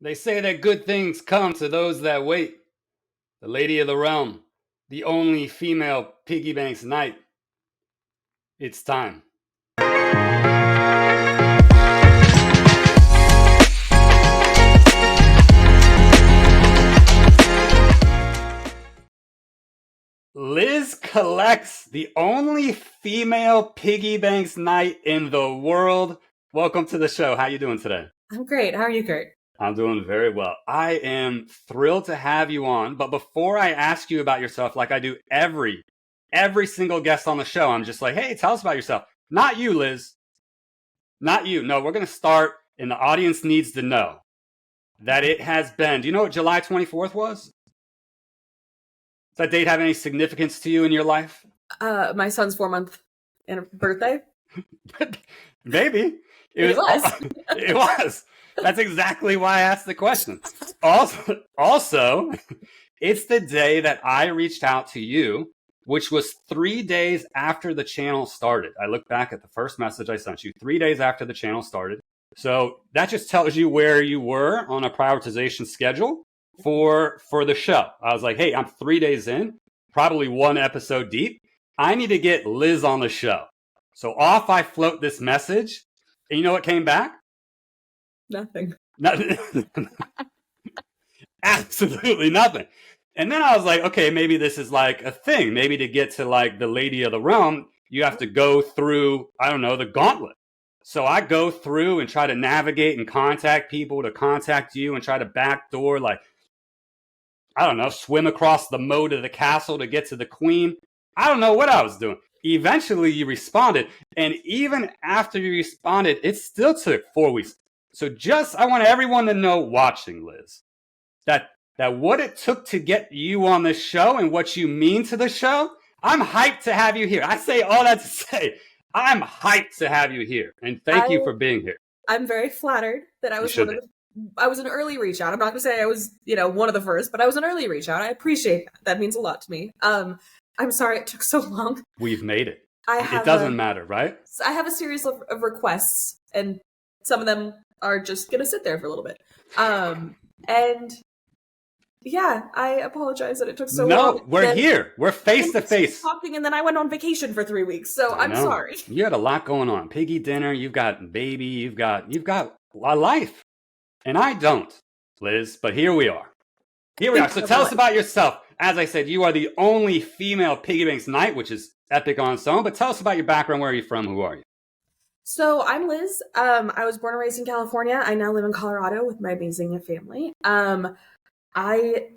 They say that good things come to those that wait. The lady of the realm, the only female Piggybanks knight. It's time. Liz collects the only female Piggybanks knight in the world. Welcome to the show. How you doing today? I'm great. How are you, Kurt? I'm doing very well. I am thrilled to have you on. But before I ask you about yourself, like I do every single guest on the show, I'm just like, hey, tell us about yourself. Not you, Liz. Not you. No, we're going to start, and the audience needs to know that it has been. Do you know what July 24th was? Does that date have any significance to you in your life? My son's 4-month birthday. Maybe. It was. It was. That's exactly why I asked the question. Also, it's the day that I reached out to you, which was 3 days after the channel started. I look back at the first message I sent you 3 days after the channel started. So that just tells you where you were on a prioritization schedule for the show. I was like, hey, I'm 3 days in, probably one episode deep. I need to get Liz on the show. So off I float this message. And you know what came back? Nothing. Absolutely nothing. And then I was like, okay, maybe this is like a thing. Maybe to get to like the lady of the realm, you have to go through, I don't know, the gauntlet. So I go through and try to navigate and contact people to contact you and try to backdoor, like, I don't know, swim across the moat of the castle to get to the queen. I don't know what I was doing. Eventually you responded. And even after you responded, it still took 4 weeks. So I want everyone to know watching, Liz, that what it took to get you on the show and what you mean to the show, I'm hyped to have you here. I say all that to say, I'm hyped to have you here. And thank you for being here. I'm very flattered that I was I was an early reach out. I'm not going to say I was, one of the first, but I was an early reach out. I appreciate that. That means a lot to me. I'm sorry it took so long. We've made it. It doesn't matter, right? I have a series of requests, and some of them are just going to sit there for a little bit. And yeah, I apologize that it took so long. No, we're here. We're face to face. Talking, and then I went on vacation for 3 weeks, so I'm sorry. You had a lot going on. Piggy dinner, you've got baby, you've got a life. And I don't, Liz, but here we are. Here we are. So tell us about yourself. As I said, you are the only female Piggybanks knight, which is epic on its own. But tell us about your background. Where are you from? Who are you? So I'm Liz. I was born and raised in California. I now live in Colorado with my amazing family. I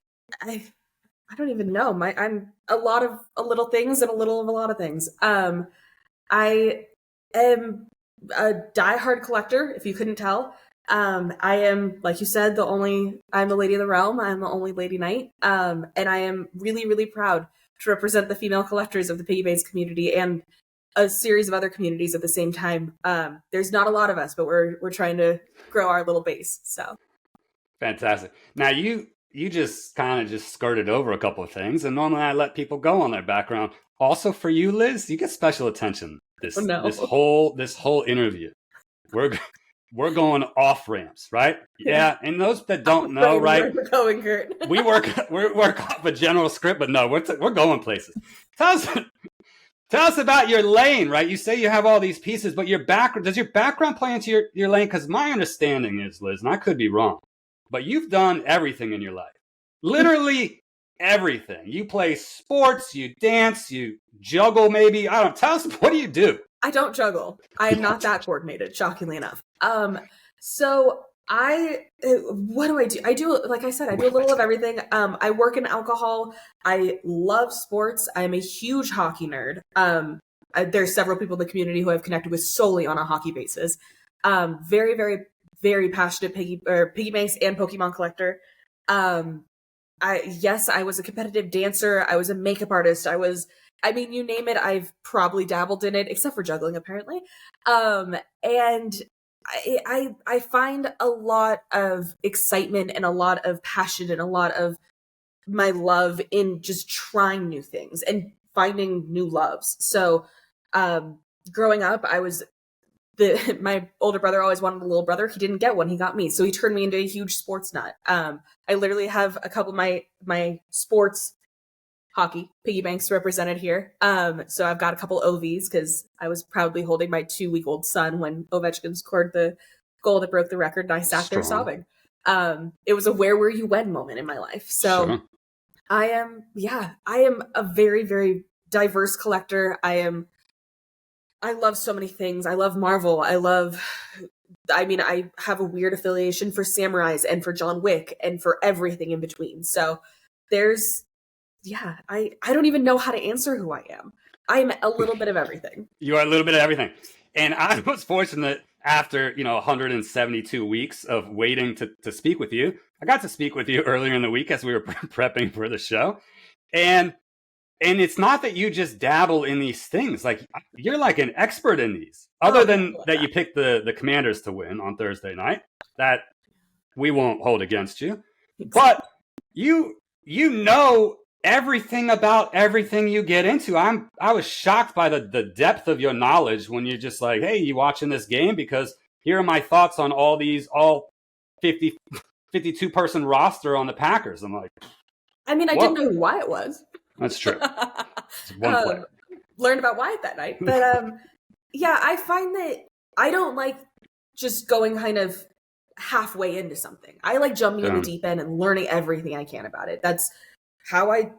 don't even know. I'm a lot of little things and a little of a lot of things. I am a diehard collector, if you couldn't tell. I am, like you said, I'm the lady of the realm. I'm the only lady knight. And I am really, really proud to represent the female collectors of the Piggybanks community and a series of other communities at the same time. There's not a lot of us, but we're trying to grow our little base. So fantastic. Now you just kind of just skirted over a couple of things, and normally I let people go on their background. Also for you, Liz, you get special attention this whole interview. We're going off ramps, right? Yeah, and those that don't know, right? We're going, Kurt. we work off a general script, but no, we're going places. Tell us about your lane, right? You say you have all these pieces, but does your background play into your lane? Because my understanding is, Liz, and I could be wrong, but you've done everything in your life. Literally everything. You play sports, you dance, you juggle maybe. I don't know. Tell us, what do you do? I don't juggle. I am not that coordinated, shockingly enough. So what do I do? I do, like I said, I do a little of everything. I work in alcohol. I love sports. I'm a huge hockey nerd. There's several people in the community who I've connected with solely on a hockey basis. Very, very, very passionate Piggybanks and Pokemon collector. I was a competitive dancer. I was a makeup artist. You name it, I've probably dabbled in it, except for juggling, apparently. And I find a lot of excitement and a lot of passion and a lot of my love in just trying new things and finding new loves. So, growing up, I was my older brother always wanted a little brother. He didn't get one. He got me. So he turned me into a huge sports nut. I literally have a couple of my sports hockey Piggybanks represented here. So I've got a couple OVs because I was proudly holding my 2-week-old son when Ovechkin scored the goal that broke the record, and I sat there sobbing. It was a where were you when moment in my life. So sure. I am a very, very diverse collector. I love so many things. I love Marvel. I have a weird affiliation for samurais and for John Wick and for everything in between. So I don't even know how to answer who I am. I'm a little bit of everything. You are a little bit of everything. And I was fortunate after, 172 weeks of waiting to speak with you. I got to speak with you earlier in the week as we were prepping for the show. And it's not that you just dabble in these things. Like, you're like an expert in these. Other than that you picked the Commanders to win on Thursday night. That we won't hold against you. But you know everything about everything you get into. I was shocked by the depth of your knowledge when you're just like, hey, you watching this game? Because here are my thoughts on all 52 person roster on the Packers. I'm like, I didn't know who Wyatt was. That's true. It's one player. Learned about Wyatt that night. But I find that I don't like just going kind of halfway into something. I like jumping in the deep end and learning everything I can about it. That's how I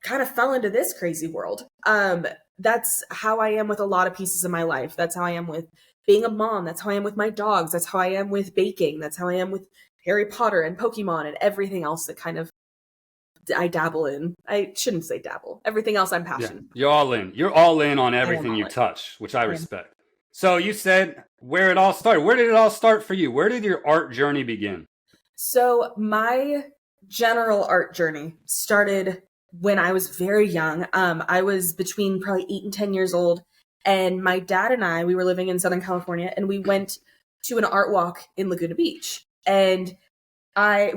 kind of fell into this crazy world. That's how I am with a lot of pieces of my life. That's how I am with being a mom. That's how I am with my dogs. That's how I am with baking. That's how I am with Harry Potter and Pokemon and everything else that kind of I dabble in. I shouldn't say dabble. Everything else I'm passionate. Yeah, you're all in. You're all in on everything you touch, which I respect. So you said where it all started. Where did it all start for you? Where did your art journey begin? So my general art journey started when I was very young. I was between probably 8 and 10 years old, and my dad and we were living in Southern California, and we went to an art walk in Laguna Beach. And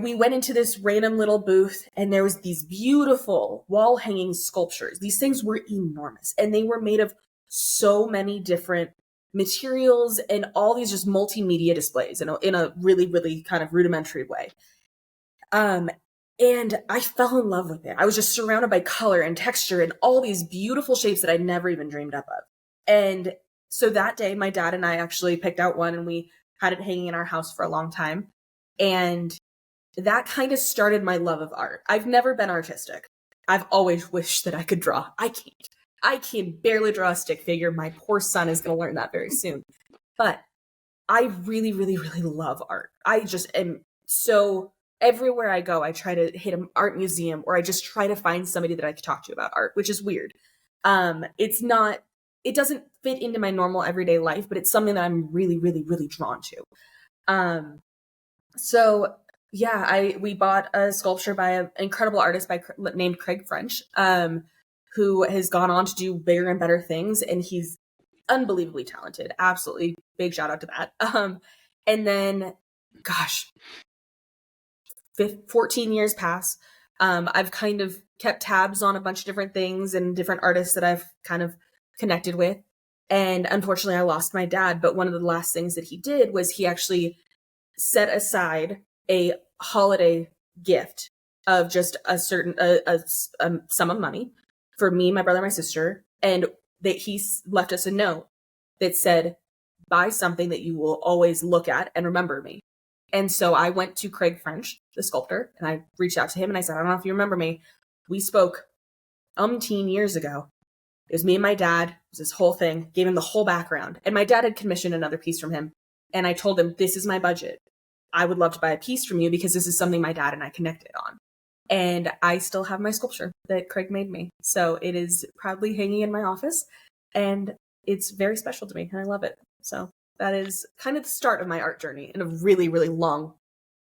we went into this random little booth, and there was these beautiful wall hanging sculptures. These things were enormous, and they were made of so many different materials and all these just multimedia displays in a really, really kind of rudimentary way. And I fell in love with it. I was just surrounded by color and texture and all these beautiful shapes that I'd never even dreamed up of. And so that day, my dad and I actually picked out one, and we had it hanging in our house for a long time. And that kind of started my love of art. I've never been artistic. I've always wished that I could draw. I can't. I can barely draw a stick figure. My poor son is going to learn that very soon. But I really, really, really love art. I just am so... Everywhere I go, I try to hit an art museum, or I just try to find somebody that I can talk to about art, which is weird. It doesn't fit into my normal everyday life, but it's something that I'm really, really, really drawn to. We bought a sculpture by an incredible artist named Craig French, who has gone on to do bigger and better things, and he's unbelievably talented. Absolutely, big shout out to that. And then, gosh, 14 years pass. I've kind of kept tabs on a bunch of different things and different artists that I've kind of connected with. And unfortunately, I lost my dad. But one of the last things that he did was he actually set aside a holiday gift of just a certain sum of money for me, my brother, my sister. And that he left us a note that said, buy something that you will always look at and remember me. And so I went to Craig French, the sculptor, and I reached out to him and I said, I don't know if you remember me. We spoke umpteen years ago. It was me and my dad. It was this whole thing, gave him the whole background. And my dad had commissioned another piece from him. And I told him, this is my budget. I would love to buy a piece from you because this is something my dad and I connected on. And I still have my sculpture that Craig made me. So it is proudly hanging in my office. And it's very special to me. And I love it. So that is kind of the start of my art journey in a really, really long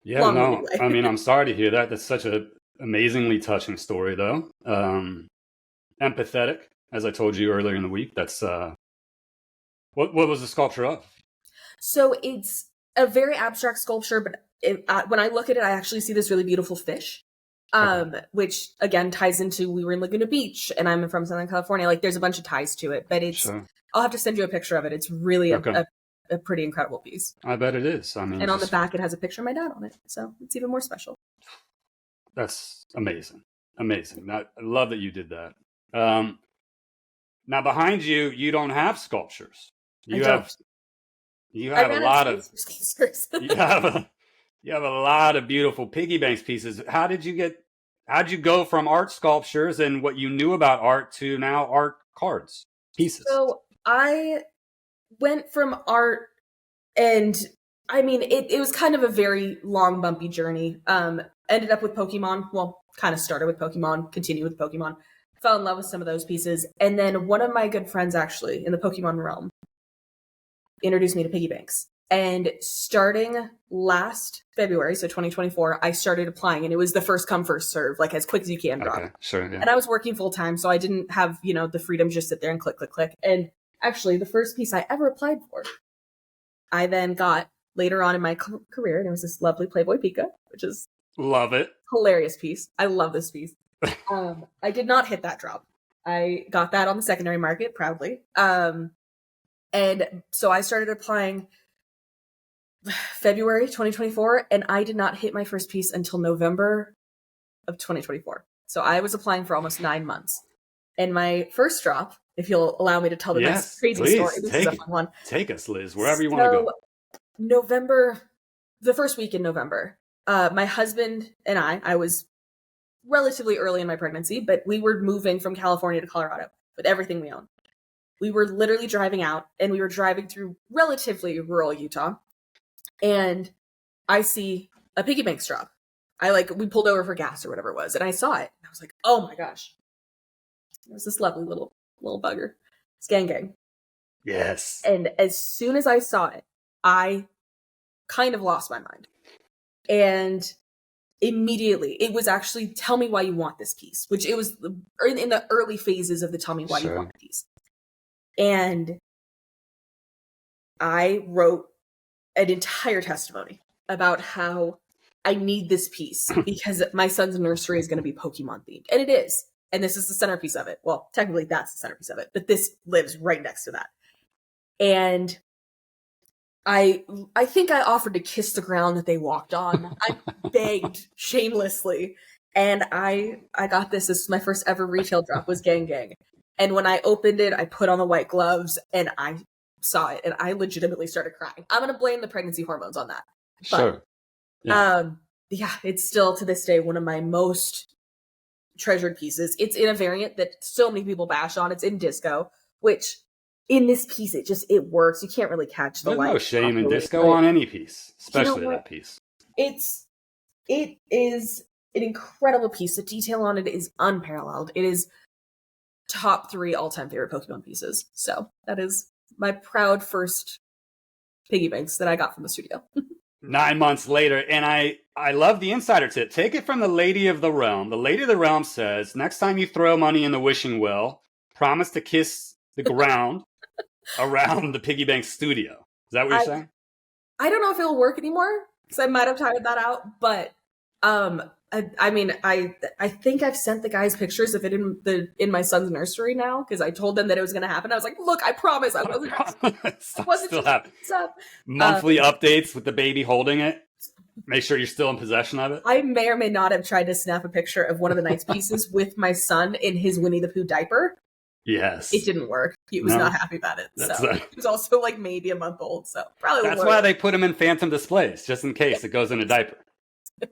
way. I mean, I'm sorry to hear that. That's such an amazingly touching story, though. Empathetic, as I told you earlier in the week. That's what was the sculpture of? So it's a very abstract sculpture, but when I look at it, I actually see this really beautiful fish, which again ties into we were in Laguna Beach, and I'm from Southern California. Like, there's a bunch of ties to it, but it's. Sure. I'll have to send you a picture of it. It's really a a pretty incredible piece. I bet it is. I mean, and on the back, it has a picture of my dad on it. So it's even more special. That's amazing. Amazing. I love that you did that. Now behind you, you don't have sculptures. You have a lot of you have a lot of beautiful Piggybanx pieces. How'd you go from art sculptures and what you knew about art to now art cards pieces? So I went from art, and I mean, it was kind of a very long, bumpy journey. Ended up with Pokemon. Well, kind of started with Pokemon, continued with Pokemon. Fell in love with some of those pieces. And then one of my good friends, actually, in the Pokemon realm, introduced me to Piggybanx. And starting last February, so 2024, I started applying, and it was the first come, first serve, like as quick as you can drop. Okay, sure, yeah. And I was working full time, so I didn't have, the freedom to just sit there and click, click, click. And actually, the first piece I ever applied for, I then got later on in my career, and it was this lovely Playboy Pika, which is love it, hilarious piece. I love this piece. I did not hit that drop. I got that on the secondary market proudly. And so I started applying February 2024, and I did not hit my first piece until November of 2024. So I was applying for almost 9 months. And my first drop, if you'll allow me to tell the next crazy story, this is a fun one. Take us, Liz, wherever you want to go. November, the first week in November, my husband and I was relatively early in my pregnancy, but we were moving from California to Colorado with everything we owned. We were literally driving out, and we were driving through relatively rural Utah, and I see a Piggybanx drop. We pulled over for gas or whatever it was, and I saw it. And I was like, oh my gosh. It was this lovely little bugger. It's Gang. Yes. And as soon as I saw it, I kind of lost my mind. And immediately, it was actually, tell me why you want this piece, which it was in the early phases of the tell me why you want the piece. And I wrote an entire testimony about how I need this piece because my son's nursery is going to be Pokemon themed. And it is. And this is the centerpiece of it. Well, technically that's the centerpiece of it, but this lives right next to that. And I think I offered to kiss the ground that they walked on. I begged shamelessly. And I got this. This is my first ever retail drop, was Gang. And when I opened it, I put on the white gloves and I saw it, and I legitimately started crying. I'm going to blame the pregnancy hormones on that. But, sure. Yeah, it's still to this day one of my most treasured pieces. It's in a variant that so many people bash on. It's in disco, which in this piece, it works. You can't really catch the light. There's no shame in disco on any piece, especially that piece. It is an incredible piece. The detail on it is unparalleled. It is top 3 all-time favorite Pokemon pieces. So that is my proud first Piggybanx that I got from the studio. 9 months later, and I love the insider tip. Take it from the Lady of the Realm. The Lady of the Realm says, next time you throw money in the wishing well, promise to kiss the ground around the Piggybank studio. Is that what you're saying? I don't know if it'll work anymore, because I might have timed that out, but I mean, I think I've sent the guys pictures of it in my son's nursery now, because I told them that it was going to happen. I was like, look, I promise I wasn't still have monthly updates with the baby holding it. Make sure you're still in possession of it. I may or may not have tried to snap a picture of one of the Knights pieces with my son in his Winnie the Pooh diaper. Yes. It didn't work. He was not happy about it. So he was also like maybe a month old. So probably that's why they put him in phantom displays, just in case it goes in a diaper.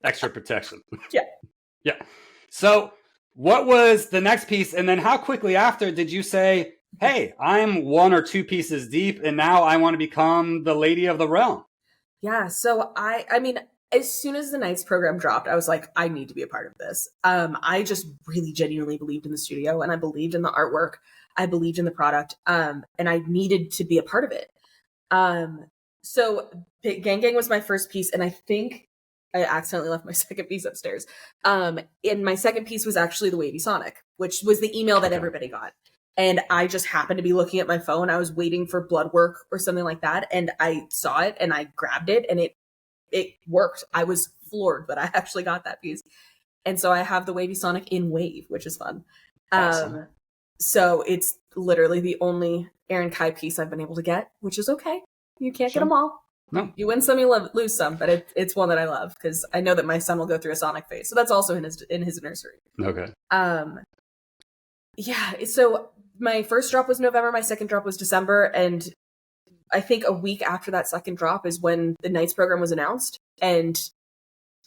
Extra protection. Yeah. So what was the next piece? And then how quickly after did you say, hey, I'm 1 or 2 pieces deep and now I want to become the Lady of the Realm? Yeah. So I mean, as soon as the Knights program dropped, I was like, I need to be a part of this. I just really genuinely believed in the studio, and I believed in the artwork. I believed in the product, and I needed to be a part of it. So Gang was my first piece, and I think I accidentally left my second piece upstairs. And my second piece was actually the Wavy Sonic, which was the email that everybody got. And I just happened to be looking at my phone. I was waiting for blood work or something like that. And I saw it and I grabbed it, and it worked. I was floored that I actually got that piece. And so I have the Wavy Sonic in Wave, which is fun. You can't Sure. get them all. No. You win some, you lose some, but it's one that I love because I know that my son will go through a Sonic phase. So that's also in his nursery. Okay. Yeah. So my first drop was November. My second drop was December, and I think a week after that second drop is when the Knights program was announced, and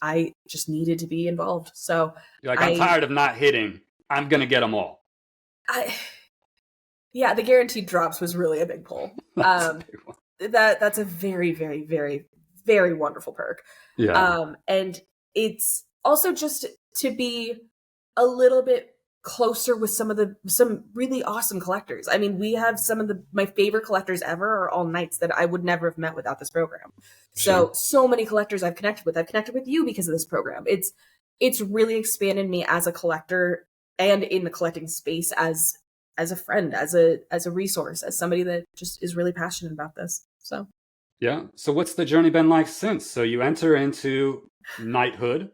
I just needed to be involved. So You're like, I'm tired of not hitting. I'm gonna get them all. Yeah, the guaranteed drops was really a big pull. That's a big one. That's a very, very, very, very wonderful perk. Yeah. And it's also just to be a little bit closer with some really awesome collectors. I mean, we have some of my favorite collectors ever are all Knights that I would never have met without this program. Sure. So many collectors I've connected with. I've connected with you because of this program. It's really expanded me as a collector and in the collecting space as a friend, as a resource, as somebody that just is really passionate about this. So yeah. So what's the journey been like since? So you enter into knighthood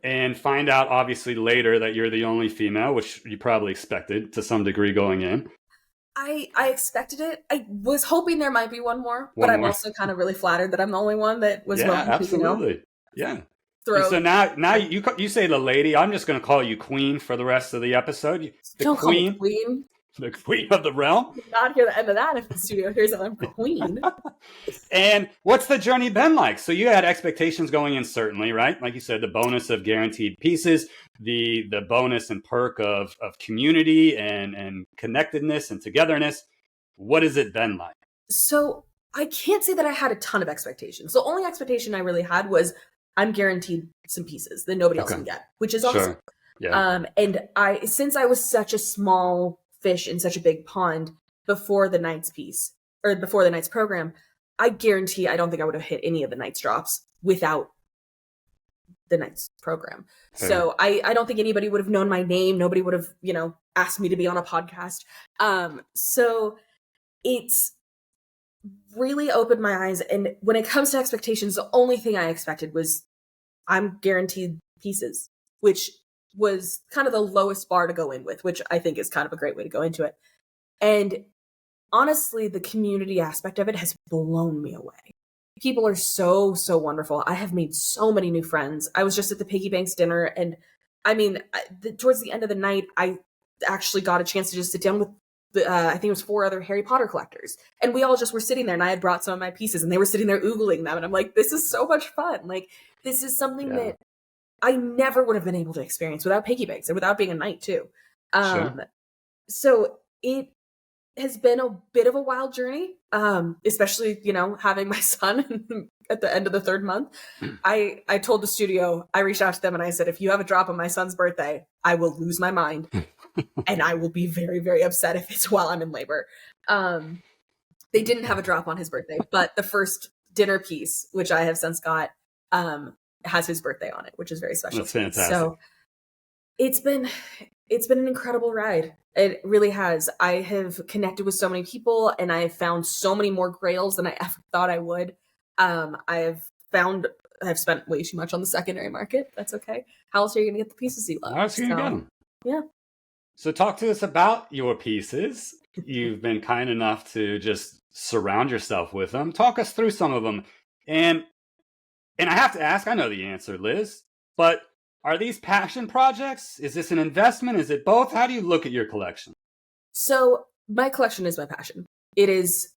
and find out obviously later that you're the only female, which you probably expected to some degree going in. I expected it. I was hoping there might be one more, but I'm also kind of really flattered that I'm the only one that was willing to, absolutely. Yeah. Throw. So now you say the lady. I'm just going to call you Queen for the rest of the episode. Don't call me Queen. The Queen of the realm. Not hear the end of that if the studio hears that I'm Queen. And what's the journey been like? So you had expectations going in, certainly, right? Like you said, the bonus of guaranteed pieces, the bonus and perk of community and connectedness and togetherness. What has it been like? So I can't say that I had a ton of expectations. The only expectation I really had was I'm guaranteed some pieces that nobody else can get, which is awesome. Sure. Yeah. And since I was such a small fish in such a big pond before the Knights piece or before the Knights program, I guarantee I don't think I would have hit any of the Knights drops without the Knights program. Okay. So I don't think anybody would have known my name. Nobody would have, asked me to be on a podcast. So it's really opened my eyes. And when it comes to expectations, the only thing I expected was I'm guaranteed pieces, which was kind of the lowest bar to go in with, which I think is kind of a great way to go into it. And honestly, the community aspect of it has blown me away. People are so, so wonderful. I have made so many new friends. I was just at the Piggybanx dinner, and I mean, towards the end of the night, I actually got a chance to just sit down with I think it was 4 other Harry Potter collectors. And we all just were sitting there, and I had brought some of my pieces, and they were sitting there oogling them. And I'm like, this is so much fun. Like, this is something that I never would have been able to experience without Piggybanx and without being a knight too. So it has been a bit of a wild journey, especially, having my son at the end of the 3rd month. I told the studio, I reached out to them and I said, if you have a drop on my son's birthday, I will lose my mind and I will be very, very upset if it's while I'm in labor. They didn't have a drop on his birthday, but the first dinner piece, which I have since got, has his birthday on it, which is very special. That's fantastic. So it's been an incredible ride. It really has. I have connected with so many people, and I have found so many more grails than I ever thought I would. I've spent way too much on the secondary market. That's okay. How else are you going to get the pieces you love? How else are you going to get them? Yeah. So talk to us about your pieces. You've been kind enough to just surround yourself with them. Talk us through some of them. And I have to ask, I know the answer, Liz, but are these passion projects? Is this an investment? Is it both? How do you look at your collection? So my collection is my passion. It is.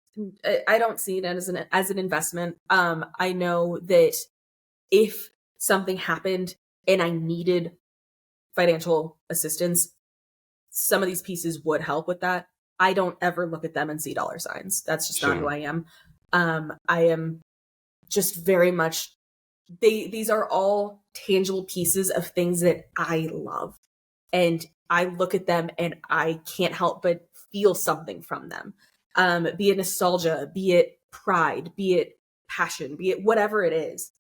I don't see it as an investment. I know that if something happened and I needed financial assistance, some of these pieces would help with that. I don't ever look at them and see dollar signs. That's just not who I am. I am just very much. These are all tangible pieces of things that I love, and I look at them and I can't help but feel something from them. Be it nostalgia, be it pride, be it passion, be it whatever it is.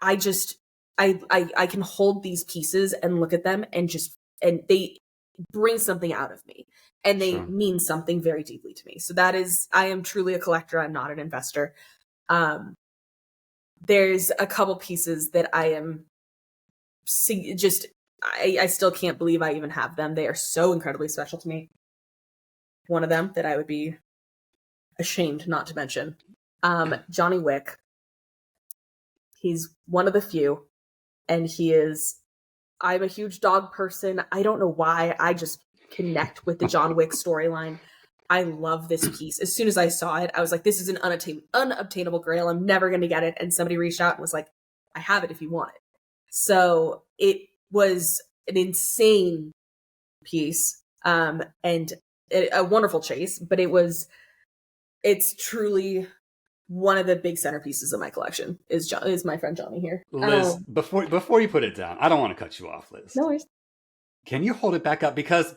I can hold these pieces and look at them and they bring something out of me, and they mean something very deeply to me. So I am truly a collector. I'm not an investor. There's a couple pieces that I am I still can't believe I even have them. They are so incredibly special to me. One of them that I would be ashamed not to mention Johnny Wick. He's one of the few, and I'm a huge dog person. I don't know why. I just connect with the John Wick storyline. I love this piece. As soon as I saw it, I was like, this is an unobtainable grail. I'm never going to get it. And somebody reached out and was like, I have it if you want it. So it was an insane piece, and a wonderful chase, but it's truly one of the big centerpieces of my collection is my friend Johnny here. Liz, before you put it down, I don't want to cut you off, Liz. No worries. Can you hold it back up? Because,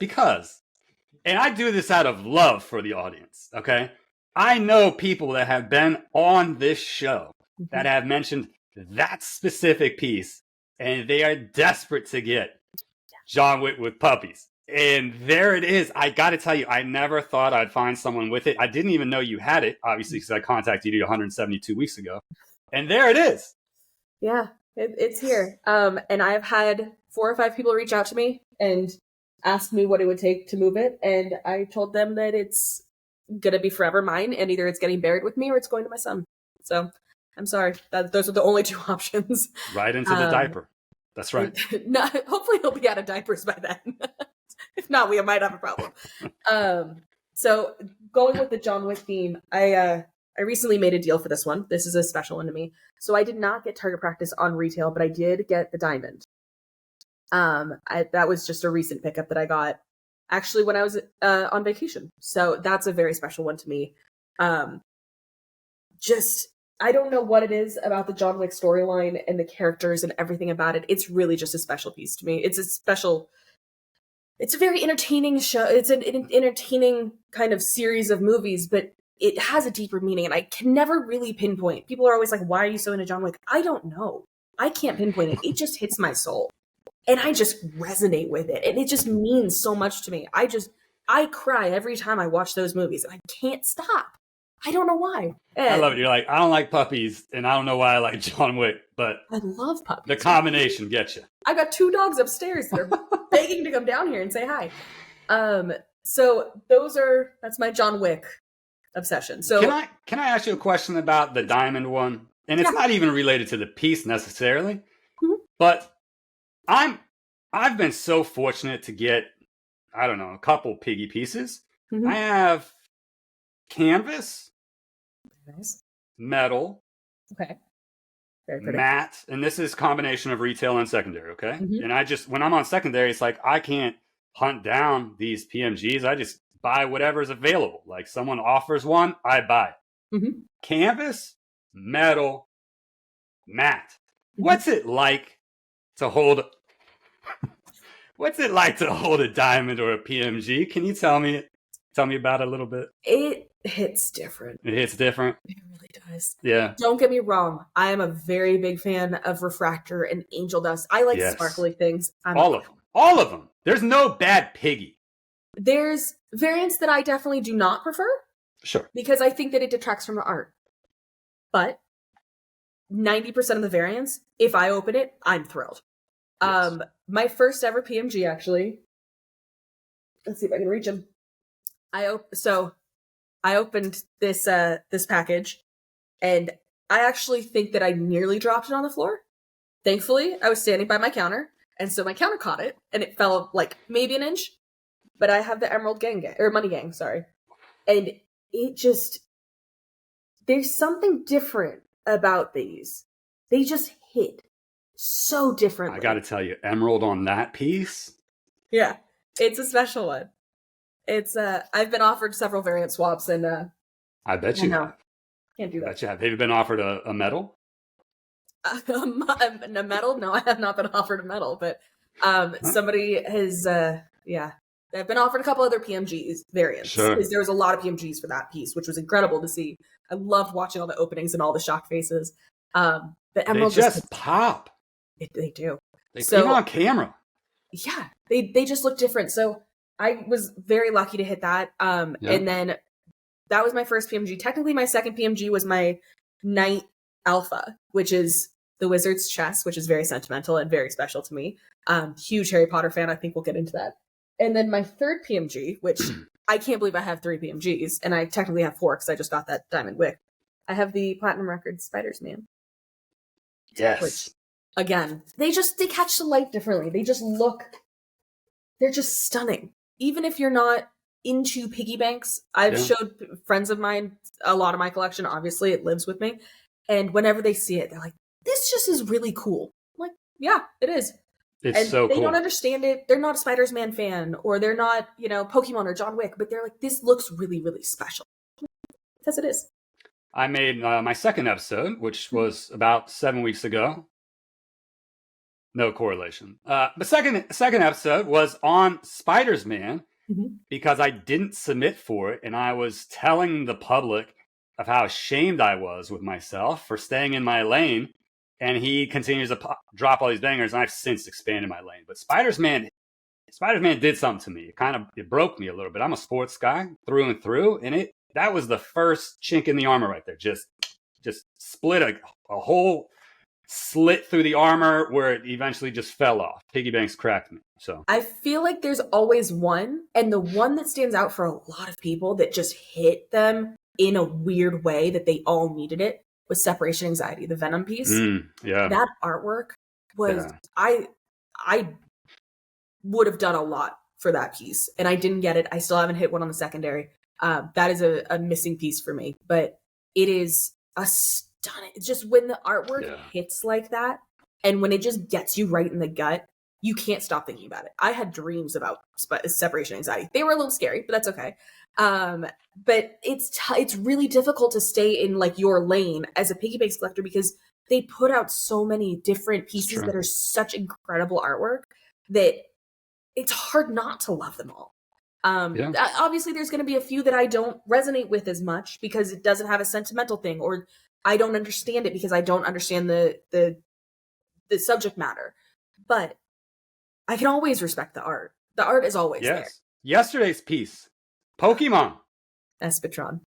and I do this out of love for the audience, okay? I know people that have been on this show that have mentioned that specific piece, and they are desperate to get John Wick with puppies. And there it is. I got to tell you, I never thought I'd find someone with it. I didn't even know you had it, obviously, because I contacted you 172 weeks ago. And there it is. Yeah, it's here. And I've had 4 or 5 people reach out to me and ask me what it would take to move it. And I told them that it's going to be forever mine, and either it's getting buried with me or it's going to my son. So I'm sorry. Those are the only 2 options. Right into the diaper. That's right. No, hopefully he'll be out of diapers by then. If not, we might have a problem. So going with the John Wick theme, I recently made a deal for this one. This is a special one to me. So I did not get target practice on retail, but I did get the diamond. That was just a recent pickup that I got actually when I was on vacation. So that's a very special one to me. I don't know what it is about the John Wick storyline and the characters and everything about it. It's really just a special piece to me. It's a very entertaining show. It's an entertaining kind of series of movies, but it has a deeper meaning, and I can never really pinpoint. People are always like, why are you so into John Wick? I don't know. I can't pinpoint it. It just hits my soul, and I just resonate with it, and it just means so much to me. I cry every time I watch those movies, and I can't stop. I don't know why. I love it. You're like, I don't like puppies, and I don't know why I like John Wick, but I love puppies. The combination gets you. I got 2 dogs upstairs that are begging to come down here and say hi. So that's my John Wick obsession. So can I ask you a question about the diamond one? And it's not even related to the piece necessarily, but I've been so fortunate to get, I don't know, a couple piggy pieces. I have canvas, nice, metal, okay, very pretty, matte, and this is combination of retail and secondary, okay? And when I'm on secondary, it's like I can't hunt down these PMGs. I just buy whatever's available. Like someone offers one, I buy it. Canvas, metal, matte. What's it like to hold a diamond or a PMG? Can you tell me about it a little bit? It hits different. It hits different? It really does. Yeah. Don't get me wrong. I am a very big fan of refractor and angel dust. I like sparkly things. All of them. There's no bad piggy. There's variants that I definitely do not prefer. Sure. Because I think that it detracts from the art. But 90% of the variants, if I open it, I'm thrilled. Yes. My first ever PMG, actually. Let's see if I can reach him. I opened this package, and I actually think that I nearly dropped it on the floor. Thankfully, I was standing by my counter, and so my counter caught it, and it fell like maybe an inch. But I have the Emerald Money Gang, sorry, and it just, there's something different about these. They just hit so differently. I got to tell you, Emerald on that piece. Yeah, it's a special one. It's I've been offered several variant swaps, and I bet you have. Can't do that. Bet you have. Have you been offered a medal? A medal? No, I have not been offered a medal, but somebody has. I've been offered a couple other PMGs variants because there was a lot of PMGs for that piece, which was incredible to see. I loved watching all the openings and all the shock faces. But Emerald they just pop. They do. They come on camera. Yeah, they just look different. So I was very lucky to hit that. And then that was my first PMG. Technically, my second PMG was my Knight Alpha, which is the Wizard's chest, which is very sentimental and very special to me. Huge Harry Potter fan. I think we'll get into that. And then my third PMG, which I can't believe I have 3 PMGs, and I technically have 4 because I just got that Diamond Wick. I have the Platinum Records Spiders Man. Yes. Which, again, they catch the light differently. They're just stunning. Even if you're not into Piggybanks, I've showed friends of mine a lot of my collection. Obviously, it lives with me. And whenever they see it, they're like, this just is really cool. I'm like, yeah, it is. It's so cool. They don't understand it. They're not a Spider-Man fan, or they're not, Pokemon or John Wick, but they're like, this looks really, really special. Because it is. I made my second episode, which was about 7 weeks ago. No correlation. The second episode was on Spider-Man because I didn't submit for it, and I was telling the public of how ashamed I was with myself for staying in my lane. And he continues to drop all these bangers, and I've since expanded my lane. But Spider-Man did something to me. It broke me a little bit. I'm a sports guy through and through, and that was the first chink in the armor right there. Just split a whole slit through the armor where it eventually just fell off. Piggybanks cracked me. So I feel like there's always one, and the one that stands out for a lot of people that just hit them in a weird way that they all needed it was Separation Anxiety, the Venom piece. That artwork was I would have done a lot for that piece, and I didn't get it. I still haven't hit one on the secondary. That is a missing piece for me, but it is a stunning. It's just when the artwork hits like that, and when it just gets you right in the gut, you can't stop thinking about it. I had dreams about Separation Anxiety. They were a little scary, but that's okay. But it's really difficult to stay in like your lane as a Piggybanks collector because they put out so many different pieces that are such incredible artwork that it's hard not to love them all. Obviously there's going to be a few that I don't resonate with as much because it doesn't have a sentimental thing, or I don't understand it because I don't understand the subject matter. But I can always respect the art. The art is always there. Yesterday's piece, Pokemon. Espatron.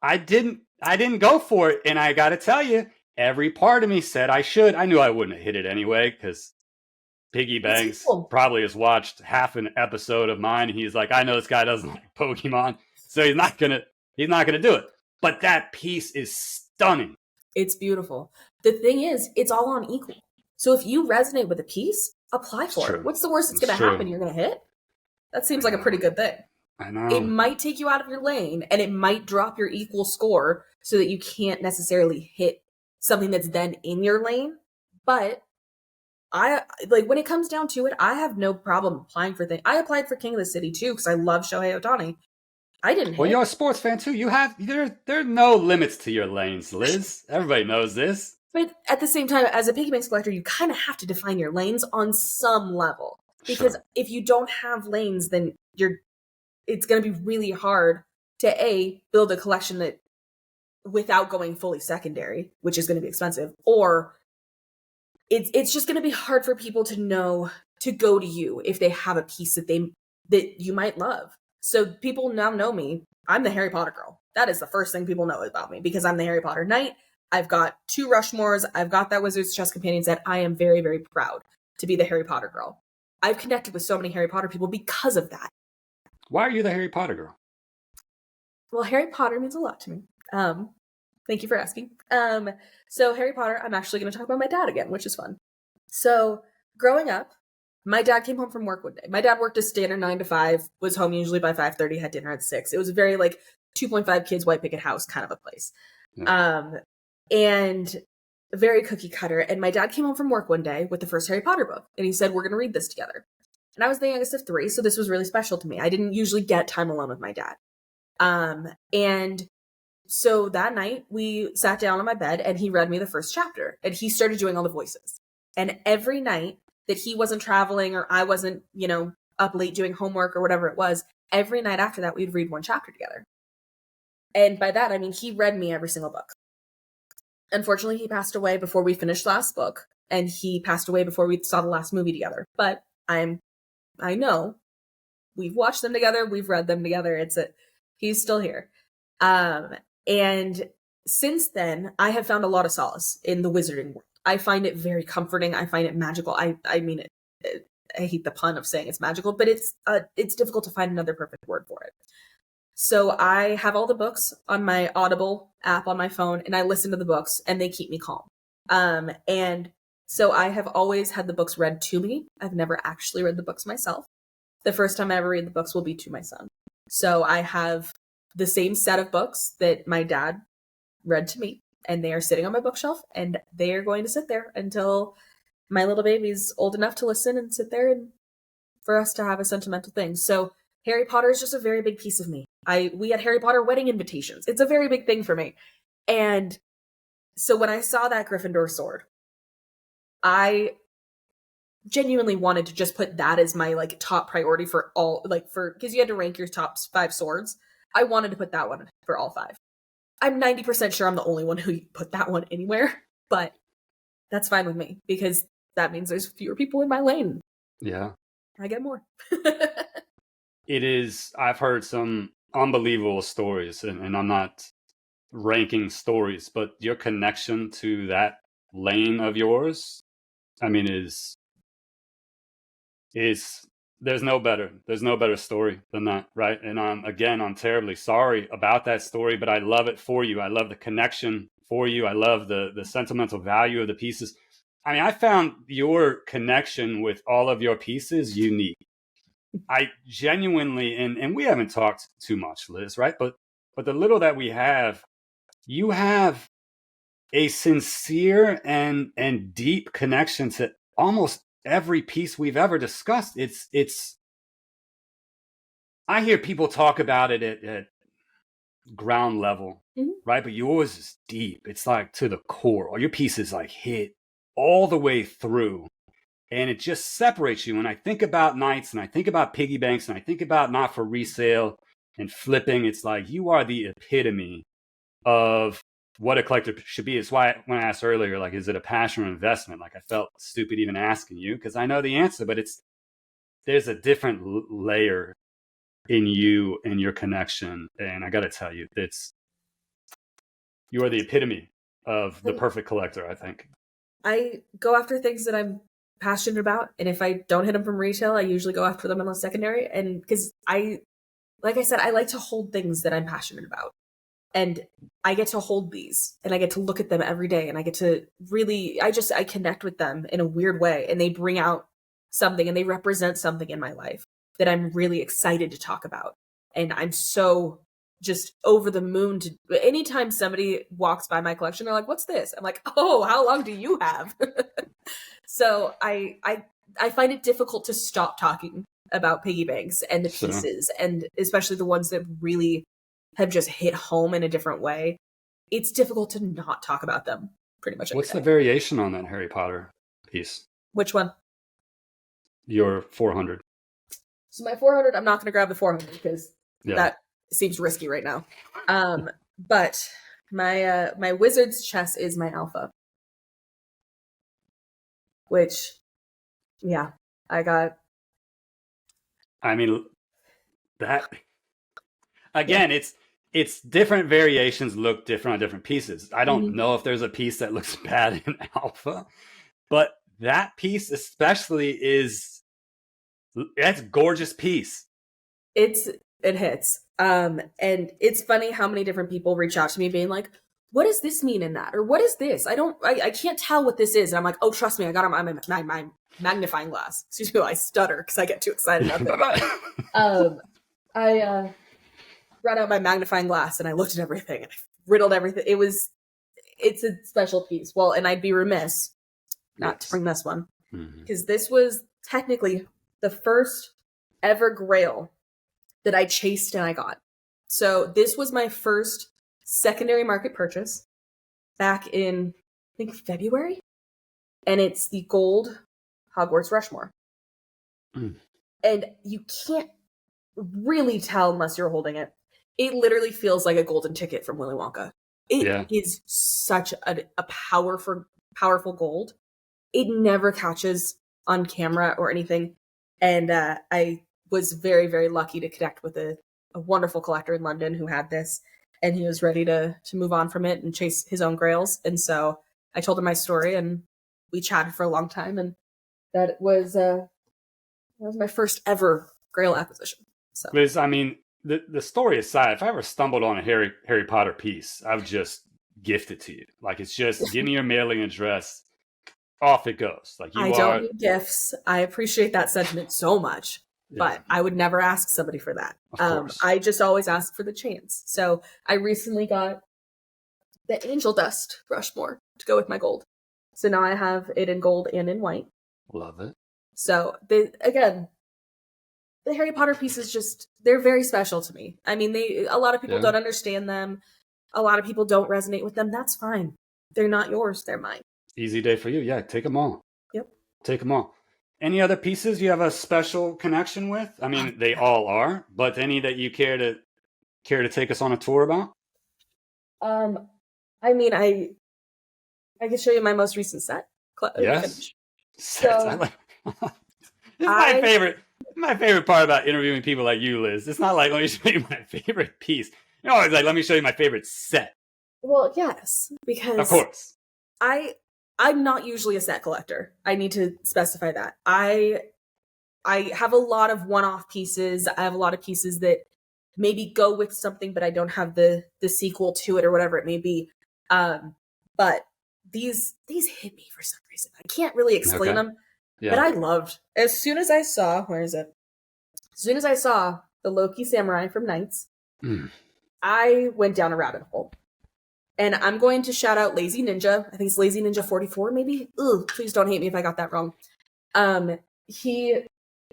I didn't go for it, and I gotta tell you, every part of me said I should. I knew I wouldn't have hit it anyway, because Piggybanx probably has watched half an episode of mine, and he's like, I know this guy doesn't like Pokemon, so he's not gonna do it. But that piece is stunning. It's beautiful. The thing is, it's all on equal. So if you resonate with a piece, apply for it. What's the worst that's going to happen? You're going to hit? That seems like a pretty good thing. I know. It might take you out of your lane, and it might drop your equal score so that you can't necessarily hit something that's then in your lane. But when it comes down to it, I have no problem applying for things. I applied for King of the City too because I love Shohei Ohtani. I didn't. Well, you're a sports fan too. There are no limits to your lanes, Liz. Everybody knows this. But at the same time, as a Piggybanx collector, you kind of have to define your lanes on some level. Because if you don't have lanes, then it's going to be really hard to build a collection that without going fully secondary, which is going to be expensive, or it's just going to be hard for people to know to go to you if they have a piece that you might love. So people now know me. I'm the Harry Potter girl. That is the first thing people know about me because I'm the Harry Potter knight. I've got 2 Rushmores. I've got that Wizard's Chess Companion set. I am very, very proud to be the Harry Potter girl. I've connected with so many Harry Potter people because of that. Why are you the Harry Potter girl? Well, Harry Potter means a lot to me. Thank you for asking. So Harry Potter, I'm actually going to talk about my dad again, which is fun. So growing up, my dad came home from work one day. My dad worked a standard 9 to 5, was home usually by 5:30, had dinner at 6. It was a very 2.5 kids, white picket house kind of a place. Yeah. And very cookie cutter. And my dad came home from work one day with the first Harry Potter book. And he said, we're going to read this together. And I was the youngest of 3, so this was really special to me. I didn't usually get time alone with my dad. And so that night we sat down on my bed and he read me the first chapter. And he started doing all the voices. And every night that he wasn't traveling or I wasn't, up late doing homework or whatever it was, every night after that, we'd read one chapter together. And by that, I mean, he read me every single book. Unfortunately, he passed away before we finished the last book, and he passed away before we saw the last movie together. But I know we've watched them together, we've read them together. He's still here. And since then, I have found a lot of solace in the wizarding world. I find it very comforting. I find it magical. I mean it. I hate the pun of saying it's magical, but it's difficult to find another perfect word for it. So I have all the books on my Audible app on my phone, and I listen to the books, and they keep me calm. And so I have always had the books read to me. I've never actually read the books myself. The first time I ever read the books will be to my son. So I have the same set of books that my dad read to me, and they are sitting on my bookshelf, and they are going to sit there until my little baby's old enough to listen and sit there and for us to have a sentimental thing. So Harry Potter is just a very big piece of me. We had Harry Potter wedding invitations. It's a very big thing for me. And so when I saw that Gryffindor sword, I genuinely wanted to just put that as my like top priority for all, like for, because you had to rank your top 5 swords. I wanted to put that one for all 5. I'm 90% sure I'm the only one who put that one anywhere, but that's fine with me because that means there's fewer people in my lane. Yeah. I get more. It is, I've heard some unbelievable stories, and I'm not ranking stories, but your connection to that lane of yours, I mean, is there's no better story than that, right? And I'm terribly sorry about that story, but I love it for you. I love the connection for you. I love the sentimental value of the pieces. I mean, I found your connection with all of your pieces unique. I genuinely, and we haven't talked too much, Liz, right? But the little that we have, you have a sincere and deep connection to almost every piece we've ever discussed. It's I hear people talk about it at ground level, right? But yours is deep. It's like to the core. All your pieces like hit all the way through. And it just separates you. When I think about Knights and I think about Piggybanks and I think about not for resale and flipping, it's like you are the epitome of what a collector should be. It's why when I asked earlier, like, is it a passion or investment? Like, I felt stupid even asking you because I know the answer, but there's a different layer in you and your connection. And I got to tell you, you are the epitome of the perfect collector, I think. I go after things that I'm passionate about, and if I don't hit them from retail, I usually go after them in the secondary. And because like I said, I like to hold things that I'm passionate about, and I get to hold these, and I get to look at them every day, and I get to really, I connect with them in a weird way, and they bring out something, and they represent something in my life that I'm really excited to talk about, and I'm so just over the moon to anytime somebody walks by my collection, they're like, "What's this?" I'm like, "Oh, how long do you have?" So I find it difficult to stop talking about Piggybanks and the pieces, and especially the ones that really have just hit home in a different way. It's difficult to not talk about them pretty much every What's day. the variation on that Harry Potter piece? Which one? Your 400. So my 400, I'm not going to grab the 400 because that seems risky right now. But my wizard's chess is my alpha. Which, yeah, I got. I mean, that again, it's different variations look different on different pieces. I don't know if there's a piece that looks bad in alpha, but that piece especially that's a gorgeous piece. It hits. And it's funny how many different people reach out to me being like, what does this mean in that? Or what is this? I can't tell what this is. And I'm like, oh, trust me, I got it on my magnifying glass. Excuse me while I stutter because I get too excited about it. I brought out my magnifying glass and I looked at everything and I riddled everything. It's a special piece. Well, and I'd be remiss not to bring this one because this was technically the first ever grail that I chased and I got. So this was my first secondary market purchase back in, I think, February. And it's the gold Hogwarts Rushmore. And you can't really tell unless you're holding it. It literally feels like a golden ticket from Willy Wonka. It is such a powerful gold. It never catches on camera or anything. And I was very, very lucky to connect with a wonderful collector in London who had this, and he was ready to move on from it and chase his own grails. And so I told him my story, and we chatted for a long time, and that was my first ever grail acquisition. So, Liz, I mean, the story aside, if I ever stumbled on a Harry Potter piece, I would just gift it to you. Like, it's just give me your mailing address, off it goes. Like, I you don't are, need gifts. I appreciate that sentiment so much, yeah, but I would never ask somebody for that. of course. I just always ask for the chance. So I recently got the angel dust Rushmore to go with my gold. So now I have it in gold and in white. Love it. So again, the Harry Potter pieces they're very special to me. I mean, a lot of people don't understand them. A lot of people don't resonate with them. That's fine. They're not yours, they're mine. Easy day for you. Yeah, take them all. Yep. Take them all. Any other pieces you have a special connection with? I mean, they all are, but any that you care to take us on a tour about? I mean, I can show you my most recent set. Yes. So, I like. This is my favorite. My favorite part about interviewing people like you, Liz. It's not like, let me show you my favorite piece. You're always like, let me show you my favorite set. Well, yes, because of course, I'm not usually a set collector. I need to specify that. I have a lot of one-off pieces. I have a lot of pieces that maybe go with something, but I don't have the sequel to it or whatever it may be. But these hit me for some reason. I can't really explain them. Yeah. But I loved, as soon as I saw, As soon as I saw the Loki Samurai from Knights, I went down a rabbit hole. And I'm going to shout out Lazy Ninja. I think it's Lazy Ninja 44, maybe? Ugh, please don't hate me if I got that wrong. He,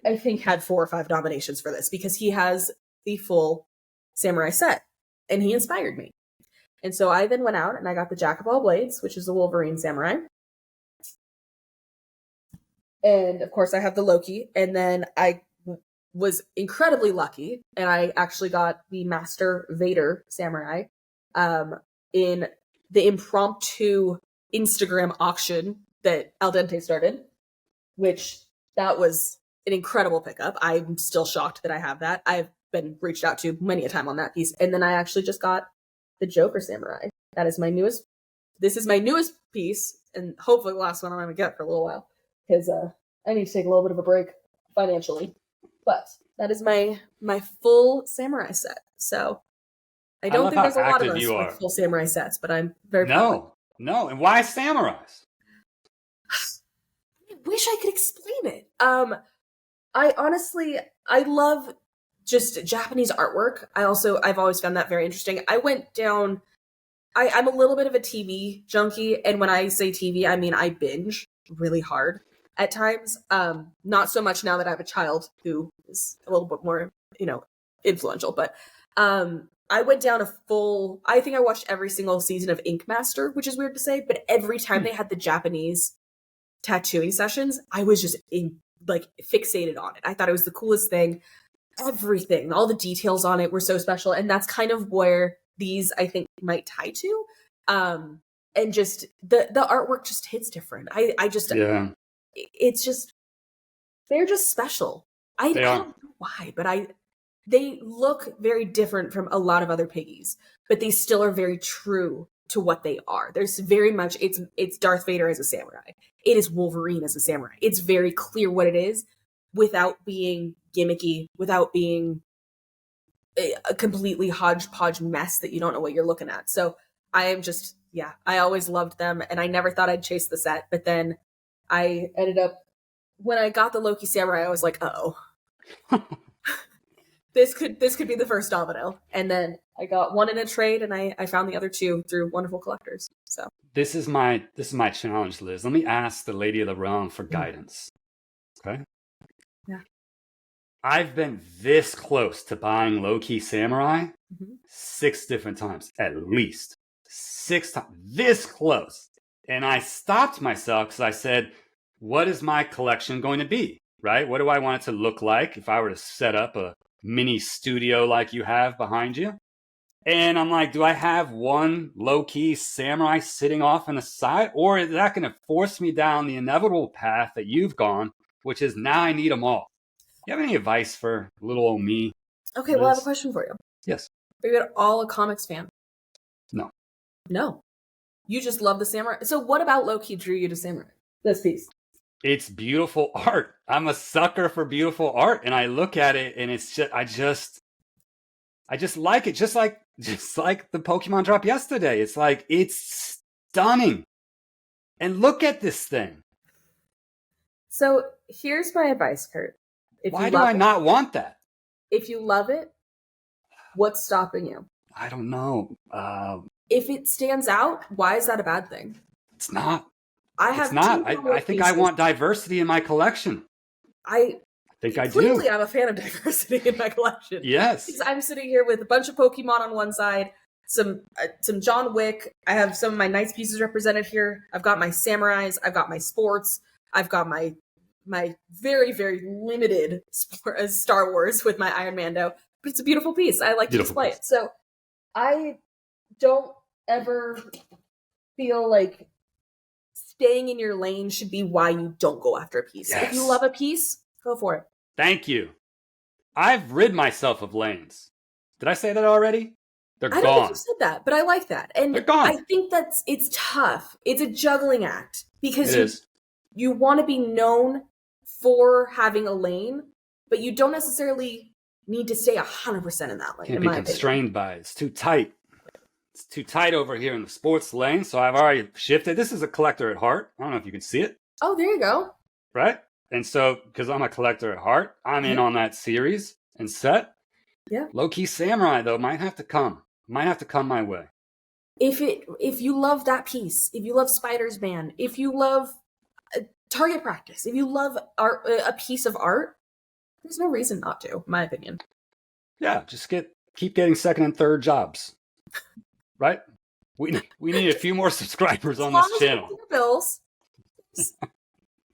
I think, had 4 or 5 nominations for this because he has the full samurai set. And he inspired me. And so I then went out and I got the Jack of All Blades, which is the Wolverine Samurai. And of course I have the Loki. And then I was incredibly lucky and I actually got the Master Vader Samurai in the impromptu Instagram auction that Al Dente started, which that was an incredible pickup. I'm still shocked that I have that. I've been reached out to many a time on that piece. And then I actually just got the Joker Samurai. That is my newest. This is my newest piece, and hopefully the last one I'm going to get for a little while, because I need to take a little bit of a break financially. But that is my full samurai set. So I don't think there's a lot of us with full samurai sets, but I'm very proud. No. And why samurais? I wish I could explain it. I love just Japanese artwork. I've always found that very interesting. I went down, I'm a little bit of a TV junkie. And when I say TV, I mean, I binge really hard at times. Not so much now that I have a child who is a little bit more, influential, but, I went down I think I watched every single season of Ink Master, which is weird to say, but every time they had the Japanese tattooing sessions, I was just fixated on it. I thought it was the coolest thing. Everything, all the details on it were so special. And that's kind of where these, I think, might tie to. And just the artwork just hits different. It's just, they're just special. I don't know why, but they look very different from a lot of other piggies, but they still are very true to what they are. There's very much, it's Darth Vader as a samurai. It is Wolverine as a samurai. It's very clear what it is without being gimmicky, without being a completely hodgepodge mess that you don't know what you're looking at. So I am just, I always loved them and I never thought I'd chase the set, but then I ended up, when I got the Loki Samurai, I was like, uh-oh. This could be the first domino. And then I got one in a trade and I found the other 2 through wonderful collectors. So this is my challenge, Liz. Let me ask the Lady of the Realm for guidance. Okay? Yeah. I've been this close to buying Loki Samurai 6 different times, at least 6 times. This close. And I stopped myself because I said, what is my collection going to be? Right? What do I want it to look like if I were to set up a mini studio like you have behind you? And I'm like, do I have one low-key samurai sitting off on the side? Or is that going to force me down the inevitable path that you've gone, which is now I need them all? Do you have any advice for little old me? Okay, well, I have a question for you. Yes. Are you at all a comics fan? No. No. You just love the samurai. So what about Loki drew you to samurai? This piece. It's beautiful art. I'm a sucker for beautiful art. And I look at it and it's just, I just like it, just like the Pokemon drop yesterday. It's like it's stunning. And look at this thing. So here's my advice, Kurt. Why do I not want that? If you love it, what's stopping you? I don't know. If it stands out, why is that a bad thing? It's not. It's not. I think I want diversity in my collection. I think I do. Clearly, I'm a fan of diversity in my collection. Yes. Because I'm sitting here with a bunch of Pokemon on one side, some John Wick. I have some of my Knights pieces represented here. I've got my Samurais. I've got my sports. I've got my very, very limited Star Wars with my Iron Mando. But it's a beautiful piece. I like to display it. So I don't ever feel like staying in your lane should be why you don't go after a piece. Yes. If you love a piece, go for it. Thank you. I've rid myself of lanes. Did I say that already? They're gone. I don't think you said that, but I like that. And they're gone. I think it's tough. It's a juggling act because you want to be known for having a lane, but you don't necessarily need to stay 100% in that lane. Can't be constrained by it. It's too tight. It's too tight over here in the sports lane, so I've already shifted. This is a collector at heart. I don't know if you can see it. Oh, there you go. Right? And so, because I'm a collector at heart, I'm in on that series and set. Yeah. Low-key Samurai, though, might have to come my way. If you love that piece, if you love Spider's Man, if you love target practice, if you love art, a piece of art, there's no reason not to, in my opinion. Yeah, just keep getting second and third jobs. Right? We need a few more subscribers on this channel. As long as you pay your bills,